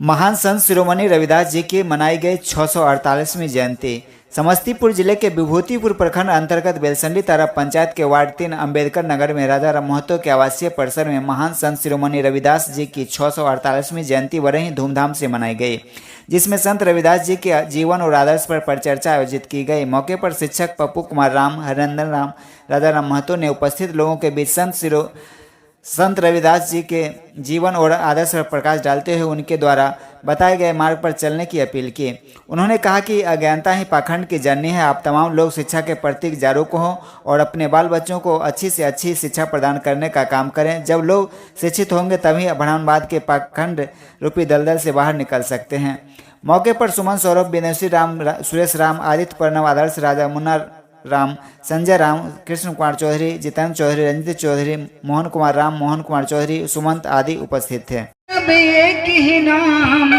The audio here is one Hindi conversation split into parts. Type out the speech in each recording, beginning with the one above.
महान संत शिरोमणि रविदास जी की मनाई गई 648वीं जयंती। समस्तीपुर जिले के विभूतिपुर प्रखंड अंतर्गत बेलसंडी तारा पंचायत के वार्ड 3 अम्बेडकर नगर में राजा राम महतो के आवासीय परिसर में महान संत शिरोमणि रविदास जी की 648वीं जयंती बड़े ही धूमधाम से मनाई गई, जिसमें संत रविदास जी के जीवन और आदर्श पर परिचर्चा आयोजित की गई। मौके पर शिक्षक पप्पू कुमार राम, हरिंदर राम, राजा राम महतो ने उपस्थित लोगों के बीच संत रविदास जी के जीवन और आदर्श पर प्रकाश डालते हुए उनके द्वारा बताए गए मार्ग पर चलने की अपील की। उन्होंने कहा कि अज्ञानता ही पाखंड की जननी है। आप तमाम लोग शिक्षा के प्रति जागरूक हों और अपने बाल बच्चों को अच्छी से अच्छी शिक्षा प्रदान करने का काम करें। जब लोग शिक्षित होंगे तभी ब्राह्मणवाद के पाखंड रूपी दलदल से बाहर निकल सकते हैं। मौके पर सुमन, सौरभ, विनयश्री राम, सुरेश राम, आदित्य, प्रणव, आदर्श, राजा, मुन्ना राम, संजय राम, कृष्ण कुमार चौधरी, जितेंद्र चौधरी, रंजित चौधरी, मोहन कुमार राम, मोहन कुमार चौधरी, सुमंत आदि उपस्थित थे। अब एक ही नाम,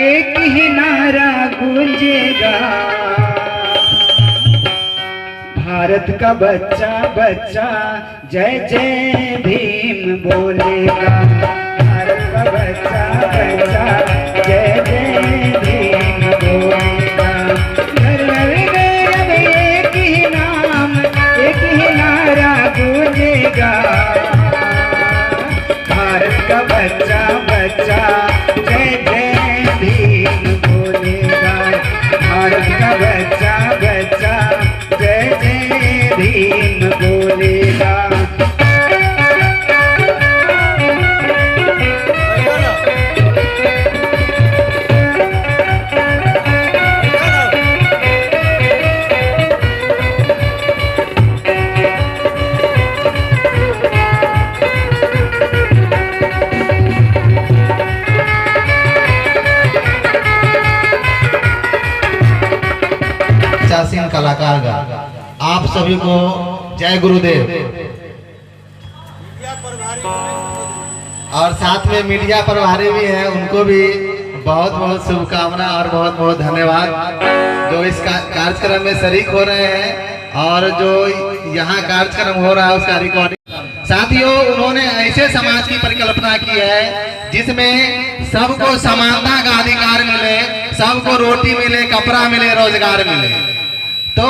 एक ही नारा गूंजेगा, भारत का बच्चा बच्चा जय जय भीम बोलेगा, भारत का बच्चा बच्चा जय जय भीम बोलेगा। गूंजेगा, भारत का बच्चा बच्चा जय जय भीम बोलेगा, भारत का बच्चा बच्चा जय जय भीम बोलेगा। कलाकार का आप सभी को जय गुरुदेव। और साथ में मीडिया प्रभारी भी हैं, उनको भी बहुत बहुत शुभकामना और बहुत बहुत धन्यवाद जो इस कार्यक्रम में शरीक हो रहे हैं और जो यहाँ कार्यक्रम हो रहा है उसका रिकॉर्डिंग। साथियों, उन्होंने ऐसे समाज की परिकल्पना की है जिसमें सबको समानता का अधिकार मिले, सबको रोटी मिले, कपड़ा मिले, रोजगार मिले। तो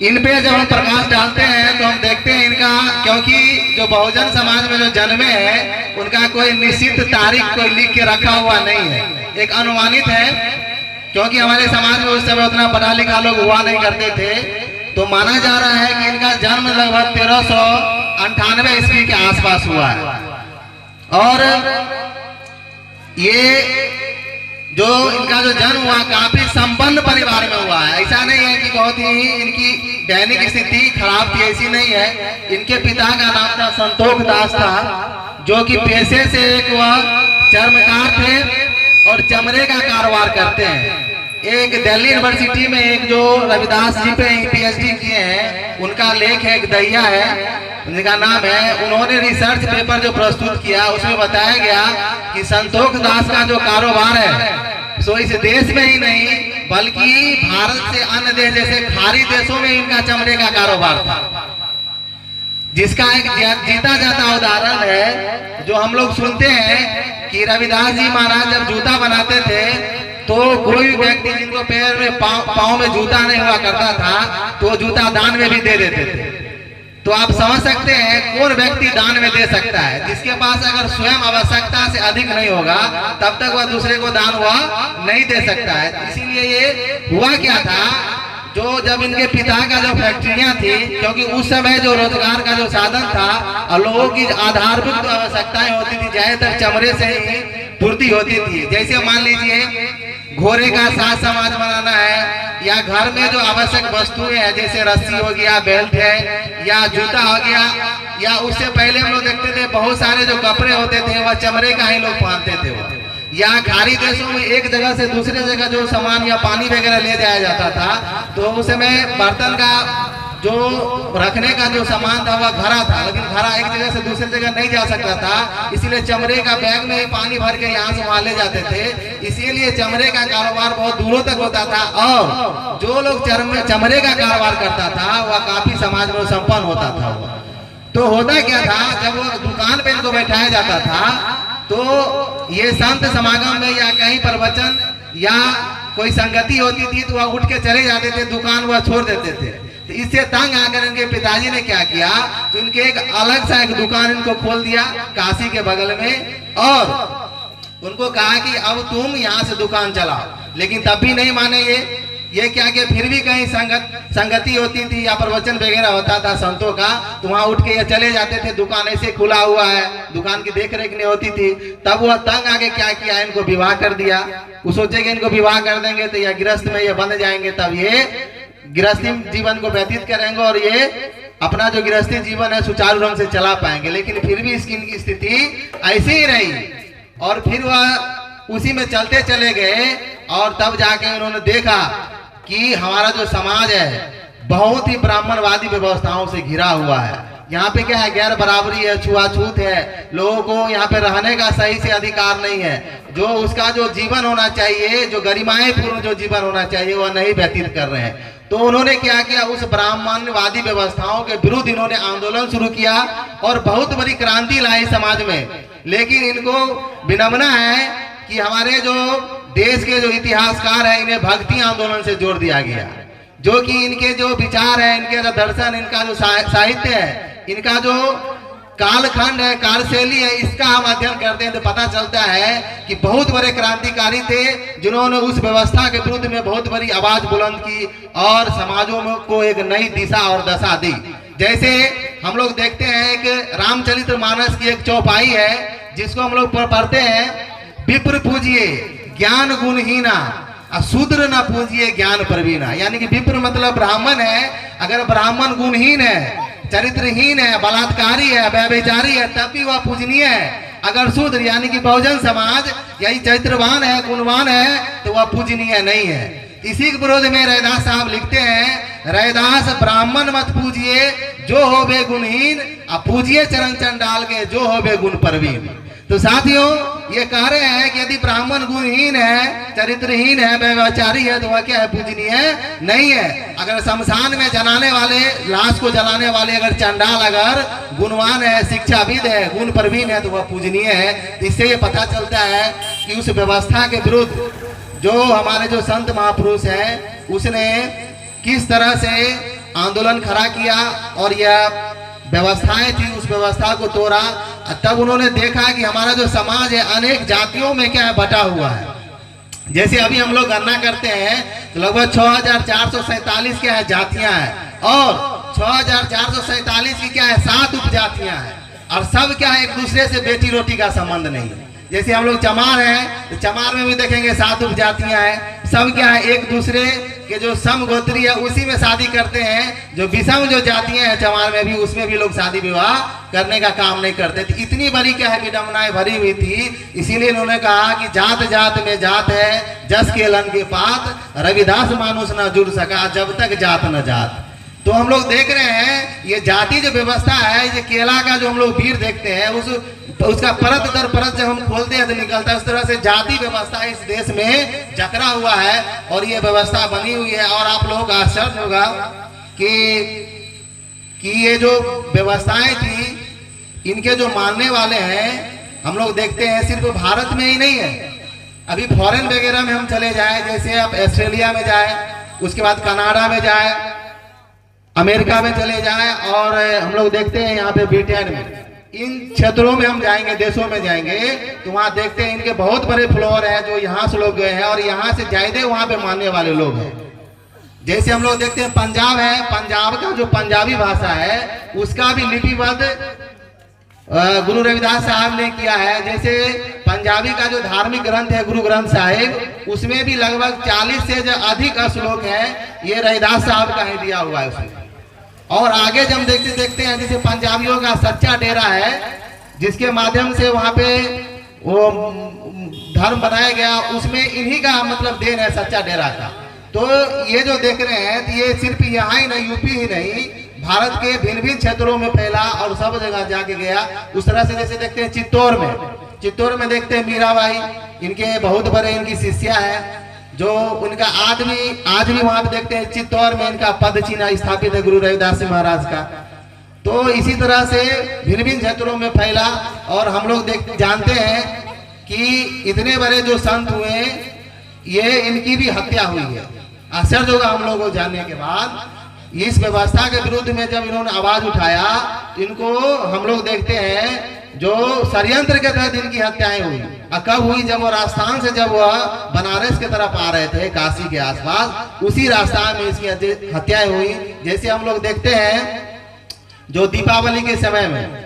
इन पे जब हम प्रकाश डालते हैं तो हम देखते हैं इनका, क्योंकि जो बहुजन समाज में जो जन्मे हैं उनका कोई निश्चित तारीख कोई लिख के रखा हुआ नहीं है, एक अनुमानित है। क्योंकि हमारे समाज में उस समय उतना पढ़ा लिखा लोग हुआ नहीं करते थे, तो माना जा रहा है कि इनका जन्म लगभग 1398 ईस्वी के आसपास हुआ है। और ये जो इनका जो जन्म हुआ काफी संपन्न परिवार में हुआ है। ऐसा नहीं है कि बहुत ही इनकी दैनिक स्थिति खराब थी, ऐसी नहीं है। इनके पिता का नाम था संतोख दास था, जो कि पेशे से एक वह चर्मकार थे और चमड़े का कारोबार करते हैं। एक दिल्ली यूनिवर्सिटी में एक जो रविदास जी पे PhD किए हैं, उनका लेख है, एक दैया है, उनका नाम है। उन्होंने रिसर्च पेपर जो प्रस्तुत किया उसमें बताया गया कि संतोख दास का जो कारोबार है सो इस देश में ही नहीं बल्कि भारत से अन्य देश जैसे खाड़ी देशों में इनका चमड़े का कारोबार था, जिसका एक जीता जाता उदाहरण है जो हम लोग सुनते हैं कि रविदास जी महाराज जब जूता बनाते थे तो कोई व्यक्ति जिनको पैर में पाँव में जूता नहीं हुआ करता था तो जूता दान में भी दे देते थे। तो आप समझ सकते हैं कौन व्यक्ति दान में दे सकता है, जिसके पास अगर स्वयं आवश्यकता से अधिक नहीं होगा तब तक वह दूसरे को दान हुआ नहीं दे सकता है। इसीलिए ये हुआ क्या था, जो जब इनके पिता का जो फैक्ट्रियां थी, क्योंकि उस समय जो रोजगार का जो साधन था और लोगों की आधारभूत जो आवश्यकताएं होती थी ज्यादातर चमड़े से ही पूर्ति होती थी। जैसे मान लीजिए घोड़े का साज समाज बनाना है, या घर में जो आवश्यक वस्तुएं हैं जैसे रस्सी हो गया, बेल्ट है, या जूता हो गया, या उससे पहले हम लोग देखते थे बहुत सारे जो कपड़े होते थे वह चमड़े का ही लोग पहनते थे। या खाड़ी देशों में एक जगह से दूसरे जगह जो सामान या पानी वगैरह ले जाया जाता था तो उस समय बर्तन का जो रखने का जो सामान था वह घड़ा था, लेकिन घड़ा एक जगह से दूसरी जगह नहीं जा सकता था, इसीलिए चमड़े का बैग में ही पानी भर के यहाँ से वहां ले जाते थे। इसीलिए चमड़े का कारोबार बहुत दूरों तक होता था और जो लोग चमड़े का कारोबार करता था वह काफी समाज में संपन्न होता था। तो होता क्या था, जब वो दुकान पे इनको बैठाया जाता था तो ये संत समागम में या कहीं प्रवचन या कोई संगति होती थी तो वह उठ के चले जाते थे, दुकान वह छोड़ देते थे। तो इससे तंग आकर इनके पिताजी ने क्या किया, तो इनके एक अलग सा एक दुकान इनको खोल दिया काशी के बगल में, और उनको कहा कि अब तुम यहाँ से दुकान चलाओ। लेकिन तब भी नहीं माने ये क्या कि फिर भी कहीं संगति होती थी या प्रवचन वगैरह होता था संतों का, तो वहां उठ के ये चले जाते थे। दुकान ऐसे खुला हुआ है, दुकान की देख रेख नहीं होती थी। तब वह तंग आके क्या किया, इनको विवाह कर दिया। वो सोचे कि इनको विवाह कर देंगे तो या गृहस्थ में ये बन जाएंगे, तब ये गृहस्थी जीवन को व्यतीत करेंगे और ये अपना जो गृहस्थी जीवन है सुचारू ढंग से चला पाएंगे। लेकिन फिर भी इनकी स्थिति ऐसी ही रही और फिर वह उसी में चलते चले गए। और तब जाके उन्होंने देखा कि हमारा जो समाज है बहुत ही ब्राह्मणवादी व्यवस्थाओं से घिरा हुआ है। यहाँ पे क्या है, गैर बराबरी है, छुआछूत है, लोगों को यहाँ पे रहने का सही से अधिकार नहीं है। जो उसका जो जीवन होना चाहिए, जो गरिमाएं पूर्ण जो जीवन होना चाहिए, वह नहीं व्यतीत कर रहे हैं। तो उन्होंने क्या किया, उस ब्राह्मणवादी व्यवस्थाओं के विरुद्ध इन्होंने आंदोलन शुरू किया और बहुत बड़ी क्रांति लाई समाज में। लेकिन इनको विनम्रता है कि हमारे जो देश के जो इतिहासकार है, इन्हें भक्ति आंदोलन से जोड़ दिया गया, जो कि इनके जो विचार है, इनके जो दर्शन, इनका जो साहित्य है, इनका जो कालखंड है, कार्यशैली है, इसका हम अध्ययन करते हैं तो पता चलता है कि बहुत बड़े क्रांतिकारी थे जिन्होंने उस व्यवस्था के विरुद्ध में बहुत बड़ी आवाज बुलंद की और समाजों में को एक नई दिशा और दशा दी। जैसे हम लोग देखते हैं एक रामचरितमानस की एक चौपाई है जिसको हम लोग पढ़ते हैं, विप्र पूजिए ज्ञान गुणहीना, शूद्र न पूजिए ज्ञान प्रवीणा। यानी कि विप्र मतलब ब्राह्मण है, अगर ब्राह्मण गुणहीन है, चरित्रहीन है, बलात्कारी है, व्यभिचारी है, तब भी वह पूजनीय है। अगर शूद्र यानी कि बहुजन समाज यही चरित्रवान है, गुणवान है, तो वह पूजनीय नहीं है। इसी के विरोध में रैदास साहब लिखते हैं, रैदास ब्राह्मण मत पूजिए जो हो बे गुणहीन, पूजिए चरण चंडाल के जो हो बे गुण प्रवीण। तो साथियों ये कह रहे हैं कि यदि ब्राह्मण गुणहीन है, चरित्रहीन है, व्यभिचारी है, तो वह क्या है, पूजनीय नहीं है। अगर शमशान में जलाने वाले, लाश को जलाने वाले अगर चंडाल अगर गुणवान है, शिक्षाविद है, गुण प्रवीण है, तो वह पूजनीय है। इससे ये पता चलता है कि उस व्यवस्था के विरुद्ध जो हमारे जो संत महापुरुष है उसने किस तरह से आंदोलन खड़ा किया और यह व्यवस्थाएं थी, उस व्यवस्था को तोड़ा। तब उन्होंने देखा कि हमारा जो समाज है अनेक जातियों में क्या है, बटा हुआ है। जैसे अभी हम लोग गणना करते हैं तो लगभग 6447 क्या है जातियां हैं, और 6447 की क्या है 7 उपजातियां हैं, और सब क्या है एक दूसरे से बेटी रोटी का संबंध नहीं है। जैसे हम लोग चमार हैं तो चमार में भी देखेंगे 7 उपजातियां हैं, सब क्या है एक दूसरे के जो समगोत्री है उसी में शादी करते हैं। जो विषम जो जातियां हैं चमार में भी, उसमें भी लोग शादी विवाह करने का काम नहीं करते थे। इतनी बड़ी क्या है विडम्बनाएं भरी हुई थी। इसीलिए इन्होंने कहा कि जात जात में जात है, जस के लन के पात, रविदास मानुष न जुड़ सका जब तक जात न जात। तो हम लोग देख रहे हैं ये जाति जो व्यवस्था है, ये केला का जो हम लोग वीर देखते हैं उसका परत दर परत जब हम खोलते हैं तो निकलता है। उस तरह से जाति व्यवस्था इस देश में जकड़ा हुआ है और ये व्यवस्था बनी हुई है। और आप लोगों का आश्चर्य होगा कि ये जो व्यवस्थाएं थी इनके जो मानने वाले हैं हम लोग देखते हैं सिर्फ भारत में ही नहीं है, अभी फॉरेन वगैरह में हम चले जाए, जैसे आप ऑस्ट्रेलिया में जाए, उसके बाद कनाडा में जाए, अमेरिका में चले जाए, और हम लोग देखते हैं यहाँ पे ब्रिटेन में, इन क्षेत्रों में हम जाएंगे, देशों में जाएंगे तो वहाँ देखते हैं इनके बहुत बड़े फ्लोर है जो यहाँ से लोग गए हैं और यहाँ से ज्यादा वहाँ पे मानने वाले लोग हैं। जैसे हम लोग देखते हैं पंजाब है, पंजाब का जो पंजाबी भाषा है उसका भी लिपिबद्ध गुरु रविदास साहब ने किया है। जैसे पंजाबी का जो धार्मिक ग्रंथ है गुरु ग्रंथ साहिब, उसमें भी लगभग 40 से जो अधिक श्लोक है ये रविदास साहब का ही दिया हुआ है उसमें। और आगे जब देखते हैं जैसे पंजाबियों का सच्चा डेरा है जिसके माध्यम से वहाँ पे वो धर्म बनाया गया, उसमें इन्हीं का मतलब देन है सच्चा डेरा का। तो ये जो देख रहे हैं तो ये सिर्फ यहाँ ही नहीं, यूपी ही नहीं, भारत के भिन्न भिन्न क्षेत्रों में फैला और सब जगह जाके गया। उस तरह से जैसे देखते हैं चित्तौड़ में देखते हैं मीराबाई, इनके बहुत बड़े इनकी शिष्या है जो उनका आज भी वहां पे देखते हैं चित्तौड़ में इनका पद चिन्ह स्थापित है गुरु रविदास जी महाराज का। तो इसी तरह से भिन्न भिन्न क्षेत्रों में फैला और हम लोग जानते हैं कि इतने बड़े जो संत हुए ये इनकी भी हत्या हुई है। आश्चर्य होगा हम लोगों को जानने के बाद। इस व्यवस्था के विरुद्ध में जब इन्होंने आवाज उठाया, इनको हम लोग देखते हैं जो षड्यंत्र के तहत इनकी हत्याएं हुई। और कब हुई? जब वो राजस्थान से जब वह बनारस के तरफ आ रहे थे, काशी के आसपास, उसी रास्ता में इसकी हत्याएं हुई। जैसे हम लोग देखते हैं जो दीपावली के समय में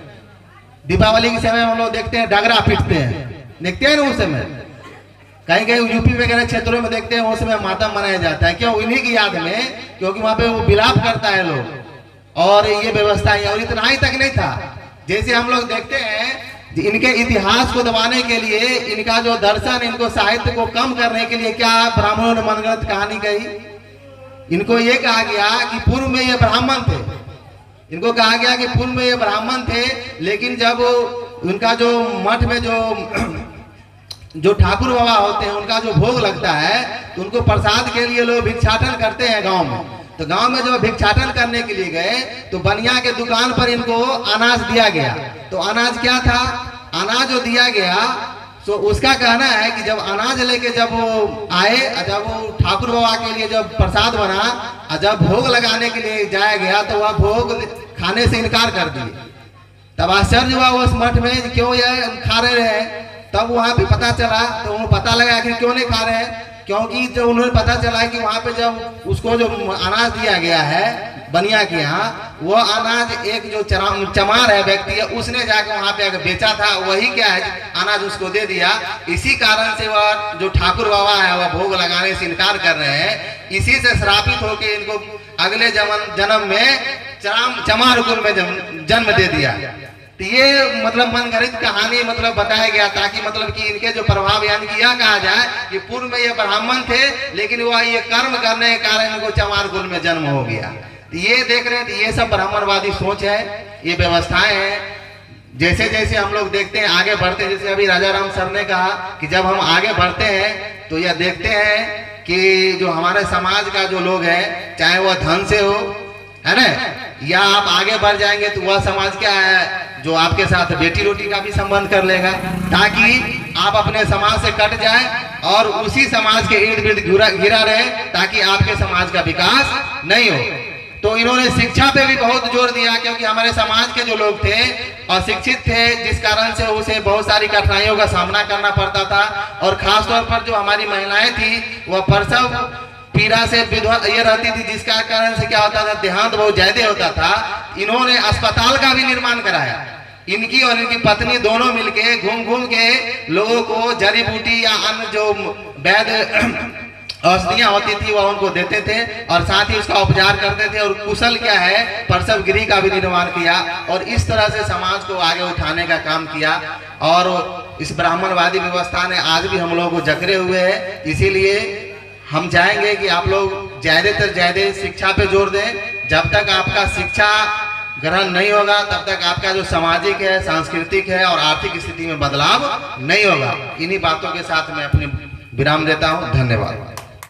हम लोग देखते हैं डगरा पीटते हैं, देखते हैं ना उस समय, कहीं कहीं यूपी वगैरह क्षेत्रों में देखते हैं उस समय मातम मनाया जाता है। क्यों? इन्हीं की याद में, क्योंकि वहां पे वो विलाप करता है लोग। और ये व्यवस्था है। और इतना ही तक नहीं था, जैसे हम लोग देखते हैं इनके इतिहास को दबाने के लिए, इनका जो दर्शन, इनको साहित्य को कम करने के लिए क्या ब्राह्मणों ने मनगढ़ंत कहानी कही। इनको ये कहा गया कि पूर्व में ये ब्राह्मण थे। इनको कहा गया कि पूर्व में ये ब्राह्मण थे, लेकिन जब उनका जो मठ में जो ठाकुर बाबा होते हैं उनका जो भोग लगता है, तो उनको प्रसाद के लिए लोग भिक्षाटन करते हैं गांव में। तो गांव में जब भिक्षाटन करने के लिए गए तो बनिया के दुकान पर इनको अनाज दिया गया। तो अनाज क्या था? अनाज जो दिया गया, तो उसका कहना है कि जब अनाज लेके जब वो आए, जब वो ठाकुर बाबा के लिए जब प्रसाद बना और जब भोग लगाने के लिए जाया गया, तो वह भोग खाने से इनकार कर दिए। तब आश्चर्य हुआ उस मठ में, क्यों ये खा रहे हैं। तब वहां पे पता चला, तो उन्हें पता लगा कि क्यों नहीं खा रहे हैं, क्योंकि जो उन्हें पता चला कि वहां पे जब उसको जो अनाज दिया गया है बनिया के यहाँ, वो अनाज एक जो चमार है व्यक्ति है, उसने जाकर वहां पे अगर बेचा था, वही क्या है अनाज उसको दे दिया। इसी कारण से वह जो ठाकुर बाबा है वह भोग लगाने से इनकार कर रहे हैं। इसी से श्रापित होकर इनको अगले जन्म में चमार कुल में जन्म दे दिया। तो ये मतलब मनगढ़ंत कहानी मतलब बताया गया, ताकि मतलब कि इनके जो प्रभाव, यानी कि यह कहा जाए कि पूर्व में ये ब्राह्मण थे, लेकिन वह ये कर्म करने के कारण इनको चमार कुल में जन्म हो गया। तो ये देख रहे हैं, तो ये सब ब्राह्मणवादी सोच है, ये व्यवस्थाएं हैं। जैसे जैसे हम लोग देखते हैं आगे बढ़ते, जैसे अभी राजा राम सर ने कहा कि जब हम आगे बढ़ते हैं तो यह देखते हैं कि जो हमारे समाज का जो लोग है, चाहे वह धन से हो, है ना, या आप आगे बढ़ जाएंगे तो वह समाज क्या है जो आपके साथ बेटी रोटी का भी संबंध कर लेगा, ताकि आप अपने समाज से कट जाए और उसी समाज के इर्द गिर्द घिरा रहे, ताकि आपके समाज का विकास नहीं हो। तो इन्होंने शिक्षा पे भी बहुत जोर दिया, क्योंकि हमारे समाज के जो लोग थे अशिक्षित थे, जिस कारण से उसे बहुत सारी कठिनाइयों का सामना करना पड़ता था। और खास तौर पर जो हमारी महिलाएं थी वह प्रसव पीड़ा से विधवा ये रहती थी, जिसका कारण से क्या होता था, देहांत बहुत ज्यादा होता था। इन्होंने अस्पताल का भी निर्माण कराया। इनकी और इनकी पत्नी दोनों मिलके घूम घूम के लोगों को जड़ी बूटी या अन्य जो वैद्य औषधियां होती थी वह उनको देते थे, और साथ ही उसका उपचार करते थे। और कुशल क्या है, प्रसव गृह का भी निर्माण किया, और इस तरह से समाज को आगे उठाने का काम किया। और इस ब्राह्मणवादी व्यवस्था ने आज भी हम लोगों को जकड़े हुए है। इसीलिए हम चाहेंगे कि आप लोग ज्यादातर ज्यादा शिक्षा पे जोर दें। जब तक आपका शिक्षा ग्रहण नहीं होगा, तब तक आपका जो सामाजिक है, सांस्कृतिक है और आर्थिक स्थिति में बदलाव नहीं होगा। इन्हीं बातों के साथ मैं अपने विराम देता हूँ। धन्यवाद।